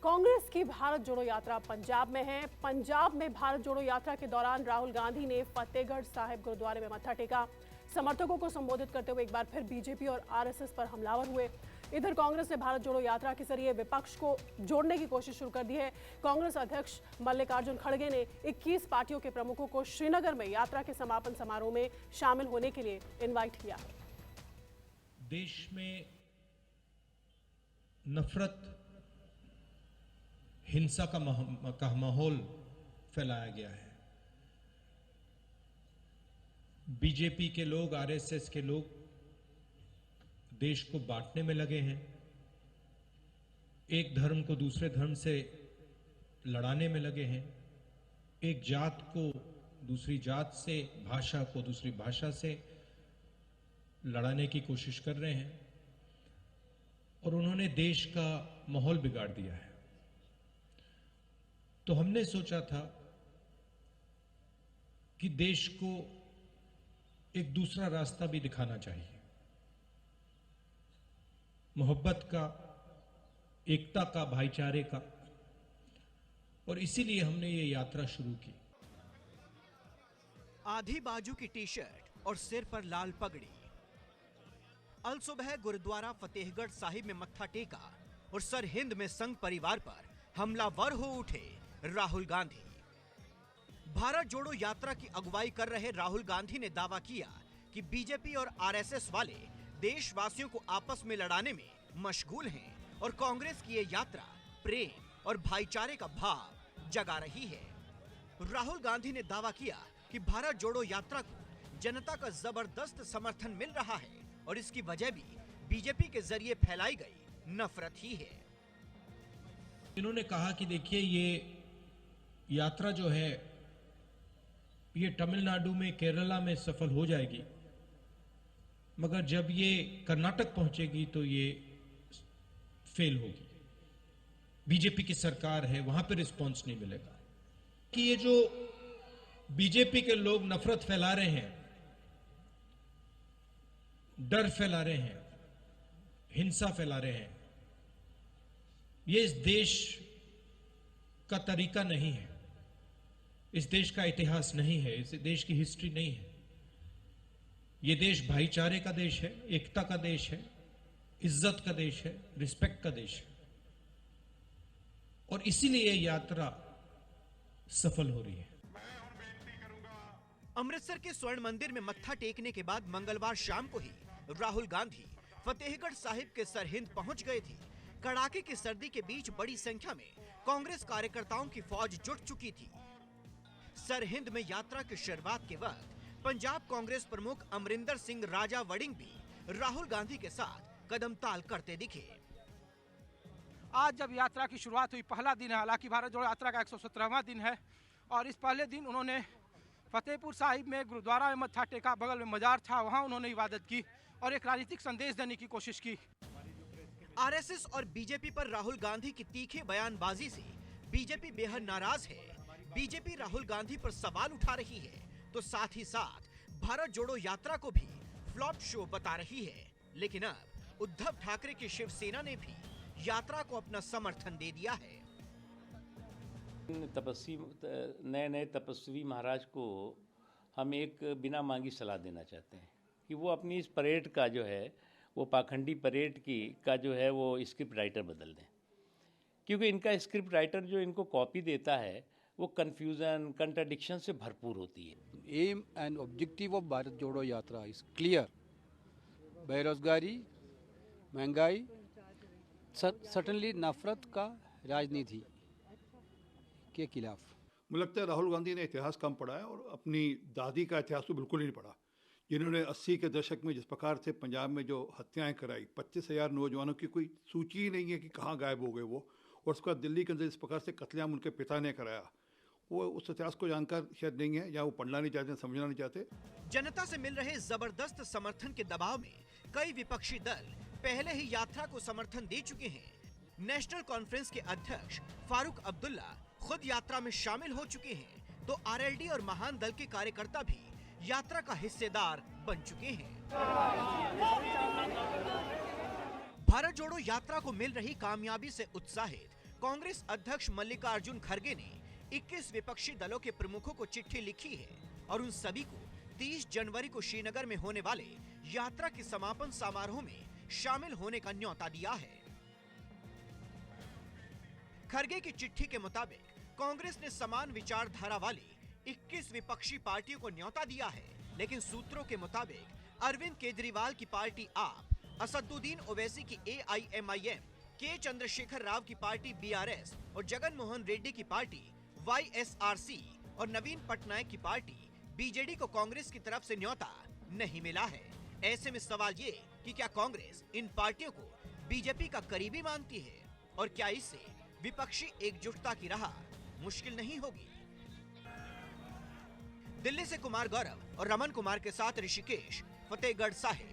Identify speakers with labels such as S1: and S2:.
S1: कांग्रेस की भारत जोड़ो यात्रा पंजाब में है। पंजाब में भारत जोड़ो यात्रा के दौरान राहुल गांधी ने फतेहगढ़ साहिब गुरुद्वारे में मत्था टेका। समर्थकों को संबोधित करते हुए एक बार फिर बीजेपी और आरएसएस पर हमलावर हुए। इधर कांग्रेस ने भारत जोड़ो यात्रा के जरिए विपक्ष को जोड़ने की कोशिश शुरू कर दी है। कांग्रेस अध्यक्ष मल्लिकार्जुन खड़गे ने 21 पार्टियों के प्रमुखों को श्रीनगर में यात्रा के समापन समारोह में शामिल होने के लिए इन्वाइट किया है।
S2: देश में नफरत, हिंसा का माहौल फैलाया गया है। बीजेपी के लोग, आरएसएस के लोग देश को बांटने में लगे हैं। एक धर्म को दूसरे धर्म से लड़ाने में लगे हैं। एक जात को दूसरी जात से, भाषा को दूसरी भाषा से लड़ाने की कोशिश कर रहे हैं और उन्होंने देश का माहौल बिगाड़ दिया है। तो हमने सोचा था कि देश को एक दूसरा रास्ता भी दिखाना चाहिए, मोहब्बत का, एकता का, भाईचारे का, और इसीलिए हमने ये यात्रा शुरू की।
S3: आधी बाजू की टी-शर्ट और सिर पर लाल पगड़ी। अल सुबह गुरुद्वारा फतेहगढ़ साहिब में मत्था टेका और सरहिंद में संघ परिवार पर हमलावर हो उठे राहुल गांधी। भारत जोड़ो यात्रा की अगुवाई कर रहे राहुल गांधी ने दावा किया कि बीजेपी और आरएसएस वाले देशवासियों को आपस में लड़ाने में मशगूल हैं और कांग्रेस की ये यात्रा प्रेम और भाईचारे का भाव जगा रही है। राहुल गांधी ने दावा किया कि भारत जोड़ो यात्रा को जनता का जबरदस्त समर्थन मिल रहा है और इसकी वजह भी बीजेपी के जरिए फैलाई गई नफरत ही है।
S2: इन्होंने कहा कि देखिए, ये यात्रा जो है ये तमिलनाडु में, केरला में सफल हो जाएगी, मगर जब ये कर्नाटक पहुंचेगी तो ये फेल होगी। बीजेपी की सरकार है, वहां पे रिस्पांस नहीं मिलेगा। कि ये जो बीजेपी के लोग नफरत फैला रहे हैं, डर फैला रहे हैं, हिंसा फैला रहे हैं, ये इस देश का तरीका नहीं है, इस देश का इतिहास नहीं है, इस देश की हिस्ट्री नहीं है। ये देश भाईचारे का देश है, एकता का देश है, इज्जत का देश है, रिस्पेक्ट का देश है, और इसीलिए ये यात्रा सफल हो रही है।
S3: अमृतसर के स्वर्ण मंदिर में मत्था टेकने के बाद मंगलवार शाम को ही राहुल गांधी फतेहगढ़ साहिब के सरहिंद पहुंच गए थे। कड़ाके की सर्दी के बीच बड़ी संख्या में कांग्रेस कार्यकर्ताओं की फौज जुट चुकी थी। सरहिंद में यात्रा की शुरुआत के वक्त पंजाब कांग्रेस प्रमुख अमरिंदर सिंह राजा वड़िंग भी राहुल गांधी के साथ कदम ताल करते दिखे।
S4: आज जब यात्रा की शुरुआत हुई, पहला दिन है, हालांकि भारत जोड़ो यात्रा का 117वां दिन है, और इस पहले दिन उन्होंने फतेहपुर साहिब में गुरुद्वारा में मत्था टेका। बगल में मजार था, वहां उन्होंने इबादत की और एक राजनीतिक संदेश देने की कोशिश की।
S3: आरएसएस और बीजेपी पर राहुल गांधी की तीखी बयानबाजी से बीजेपी बेहद नाराज है। बीजेपी राहुल गांधी पर सवाल उठा रही है तो साथ ही साथ भारत जोड़ो यात्रा को भी फ्लॉप शो बता रही है। लेकिन अब उद्धव ठाकरे की शिवसेना ने भी यात्रा को अपना समर्थन दे दिया है।
S5: नए तपस्वी महाराज को हम एक बिना मांगी सलाह देना चाहते हैं कि वो अपनी इस परेड का जो है, वो पाखंडी परेड का जो है वो स्क्रिप्ट राइटर बदल दें, क्योंकि इनका स्क्रिप्ट राइटर जो इनको कॉपी देता है वो कंफ्यूजन, कंट्राडिक्शन से भरपूर होती है।
S6: Aim and objective of Bharat Jodo Yatra is clear. बेरोजगारी, महंगाई, सडनली नफरत का राजनीति के खिलाफ।
S7: मुझे लगता है राहुल गांधी ने इतिहास कम पढ़ा है और अपनी दादी का इतिहास तो बिल्कुल ही नहीं पढ़ा, जिन्होंने 80 के दशक में जिस प्रकार से पंजाब में जो हत्याएं कराई, 25,000 नौजवानों की कोई सूची ही नहीं है कि कहाँ गायब हो गए वो, और उसके बाद दिल्ली के अंदर जिस प्रकार से कत्लेआम उनके पिता ने कराया, वो उस इतिहास को जानकर शायद नहीं है, या वो पढ़ना नहीं चाहते, समझना नहीं चाहते।
S3: जनता से मिल रहे जबरदस्त समर्थन के दबाव में कई विपक्षी दल पहले ही यात्रा को समर्थन दे चुके हैं। नेशनल कॉन्फ्रेंस के अध्यक्ष फारूक अब्दुल्ला खुद यात्रा में शामिल हो चुके हैं, तो आरएलडी और महान दल के कार्यकर्ता भी यात्रा का हिस्सेदार बन चुके हैं। भारत जोड़ो यात्रा को मिल रही कामयाबी से उत्साहित कांग्रेस अध्यक्ष मल्लिकार्जुन खड़गे ने 21 विपक्षी दलों के प्रमुखों को चिट्ठी लिखी है और उन सभी को 30 जनवरी को श्रीनगर में होने वाले यात्रा के समापन समारोह में शामिल होने का न्योता दिया है। खड़गे की चिट्ठी के मुताबिक कांग्रेस ने समान विचारधारा वाली 21 विपक्षी पार्टियों को न्योता दिया है, लेकिन सूत्रों के मुताबिक अरविंद केजरीवाल की पार्टी आप, असदुद्दीन ओवैसी की AIMIM, के चंद्रशेखर राव की पार्टी BRS और जगन मोहन रेड्डी की पार्टी YSRC और नवीन पटनायक की पार्टी BJD को कांग्रेस की तरफ से न्योता नहीं मिला है। ऐसे में सवाल ये कि क्या कांग्रेस इन पार्टियों को बीजेपी का करीबी मानती है और क्या इससे विपक्षी एकजुटता की राह मुश्किल नहीं होगी। दिल्ली से कुमार गौरव और रमन कुमार के साथ ऋषिकेश, फतेहगढ़ साहिब।